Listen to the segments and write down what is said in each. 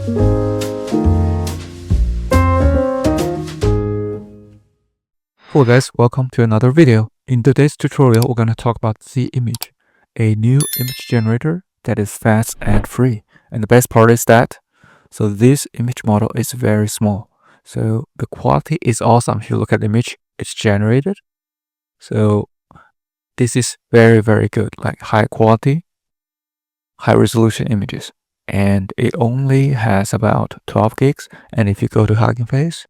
Hello guys, welcome to another video. In today's tutorial, we're going to talk about ZImage, a new image generator that is fast and free. And the best part is that, this image model is very small. So the quality is awesome. If you look at the image, it's generated. So this is very, very good, like high quality, high resolution images. And it only has about 12 gigs. And if you go to Hugging Face,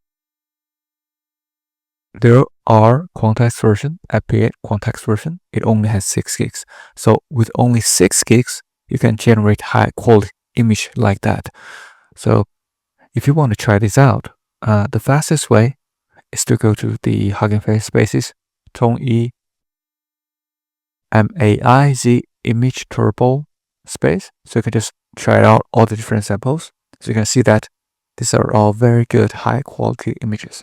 there are context version, FP8 context version. It only has 6 gigs. So with only 6 gigs, you can generate high quality image like that. So if you want to try this out, the fastest way is to go to the Hugging Face spaces, Tong-E MAIZ image turbo space. So you can just try out all the different samples. So you can see that these are all very good high quality images.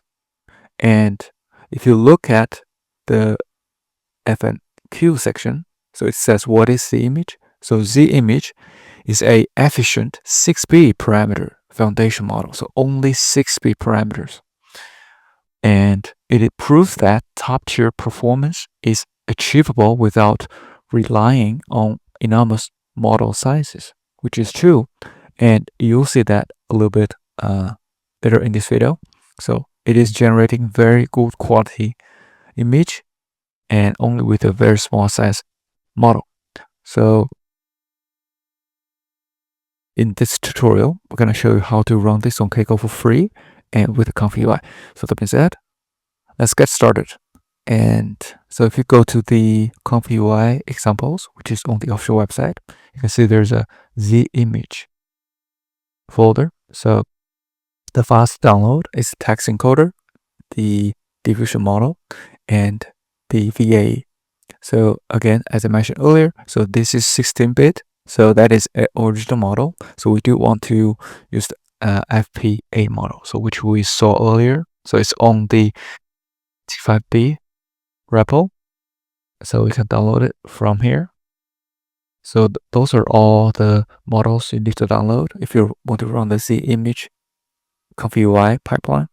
And if you look at the FNQ section, so it says what is ZImage. So ZImage is a efficient 6B parameter foundation model. So only 6B parameters. And it proves that top tier performance is achievable without relying on enormous model sizes, which is true. And you'll see that a little bit later in this video. So it is generating very good quality image and only with a very small size model. So in this tutorial, we're going to show you how to run this on Kaggle for free and with the ComfyUI. So that being said, let's get started. And so if you go to the ComfyUI examples, which is on the official website, you can see there's a ZImage folder. So the files to download is text encoder, the diffusion model, and the VA. So again, as I mentioned earlier, so this is 16-bit. So that is an original model. So we do want to use the FP8 model, so which we saw earlier. So it's on the T5B repo. So we can download it from here. So those are all the models you need to download if you want to run the ZImage ComfyUI pipeline.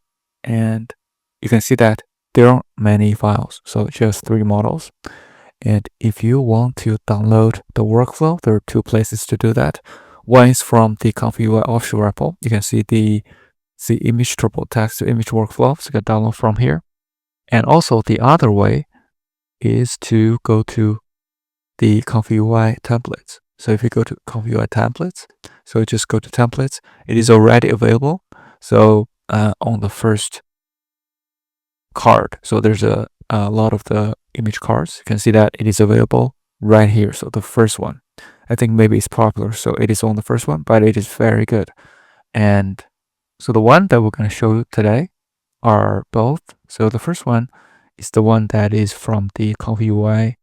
And you can see that there aren't many files, so just 3 models. And if you want to download the workflow, there are 2 places to do that. One is from the ComfyUI official repo. You can see the image turbo text to image workflow, so you can download from here. And also the other way is to go to the ComfyUI templates. So if you go to ComfyUI templates, so just go to templates, it is already available. So on the first card, so there's a lot of the image cards. You can see that it is available right here. So the first one, I think maybe it's popular, so it is on the first one, but it is very good. And so the one that we're going to show you today are both. So the first one is the one that is from the ComfyUI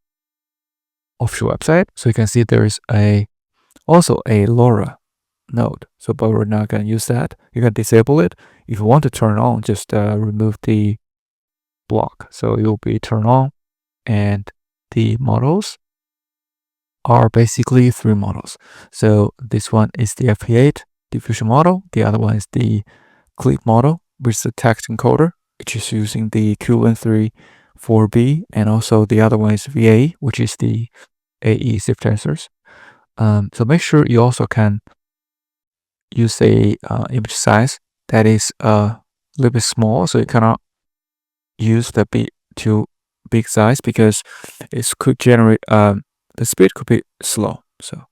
official website. So you can see there is also a LoRa node. So but we're not going to use that. You can disable it. If you want to turn on, just remove the block. So it will be turned on. And the models are basically 3 models. So this one is the FP8 diffusion model. The other one is the clip model, which is the text encoder, which is using the QN3-4B. And also the other one is VA, which is the AE zip tensors. So make sure you also can use a image size that is a little bit small, so you cannot use the too big size because it could generate the speed could be slow. So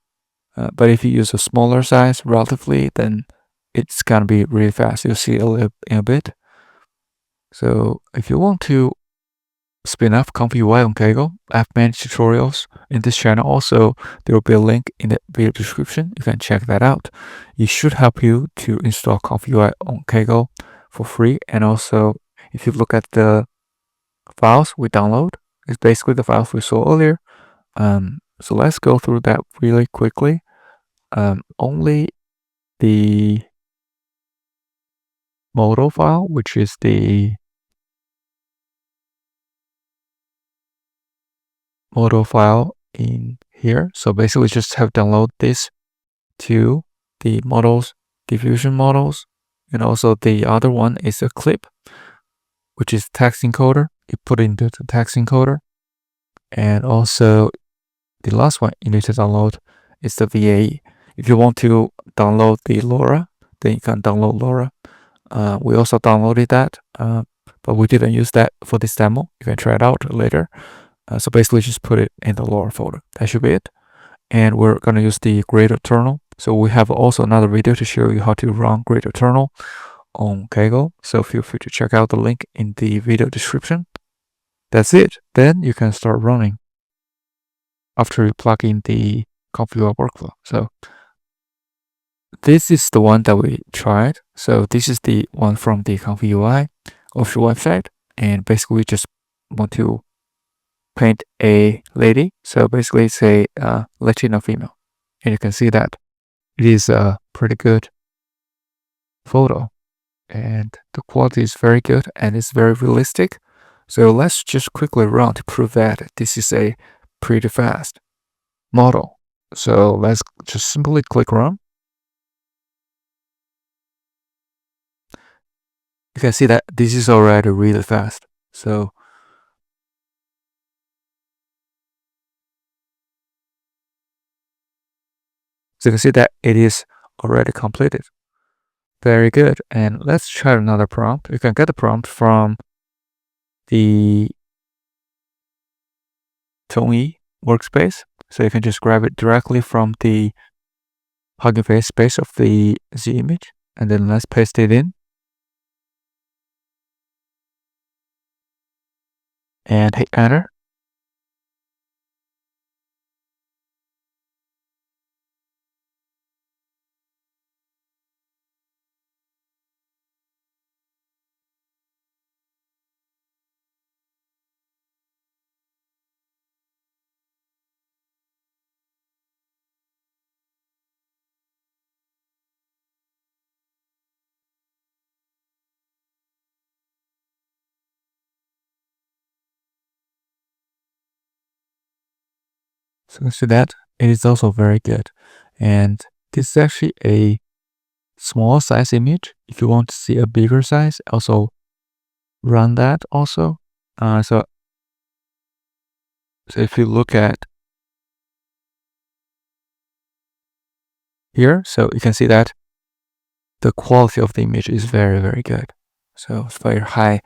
but if you use a smaller size relatively, then it's gonna be really fast. You'll see in a bit. So if you want to spin up ComfyUI on Kaggle, I've many tutorials in this channel. Also, there will be a link in the video description. You can check that out. It should help you to install ComfyUI on Kaggle for free. And also, if you look at the files we download, it's basically the files we saw earlier. So let's go through that really quickly. Only the model file, which is the model file in here. So basically just have download this to the models diffusion models. And also the other one is a clip, which is text encoder. You put into the text encoder. And also the last one you need to download is the VAE. If you want to download the LoRa, then you can download LoRa. We also downloaded that, but we didn't use that for this demo. You can try it out later. So basically just put it in the LoRa folder. That should be it. And we're going to use the Gradio terminal. So we have also another video to show you how to run Gradio terminal on Kaggle. So feel free to check out the link in the video description. That's it. Then you can start running after you plug in the ComfyUI workflow. So this is the one that we tried. So this is the one from the ComfyUI official website. And basically we just want to paint a lady. So basically it's a Latino female. And you can see that it is a pretty good photo. And the quality is very good and it's very realistic. So let's just quickly run to prove that this is a pretty fast model. So let's just simply click run. You can see that this is already really fast. So you can see that it is already completed. Very good. And let's try another prompt. You can get the prompt from the ToneE workspace. So you can just grab it directly from the Hugging Face space of the Z image. And then let's paste it in. And hit enter. So you see that it is also very good. And this is actually a small size image. If you want to see a bigger size, also run that also. So if you look at here, so you can see that the quality of the image is very, very good. So it's very high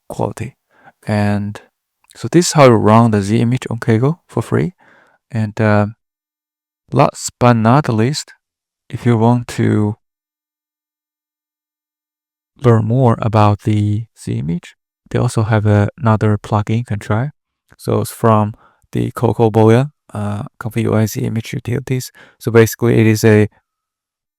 quality. And so this is how you run the Z image on Kaggle for free. And last but not least, if you want to learn more about the Z image, they also have another plugin you can try. So it's from the CocoBoya ComfyUI Z image utilities. So basically it is a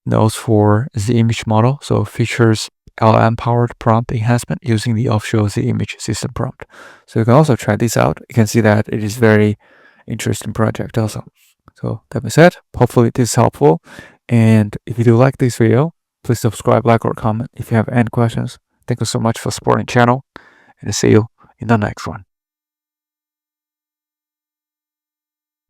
node for Z image model. So features LLM powered prompt enhancement using the official Z image system prompt. So you can also try this out. You can see that it is very interesting project also. So that being said, hopefully this is helpful. And if you do like this video, please subscribe, like, or comment if you have any questions. Thank you so much for supporting the channel, and see you in the next one.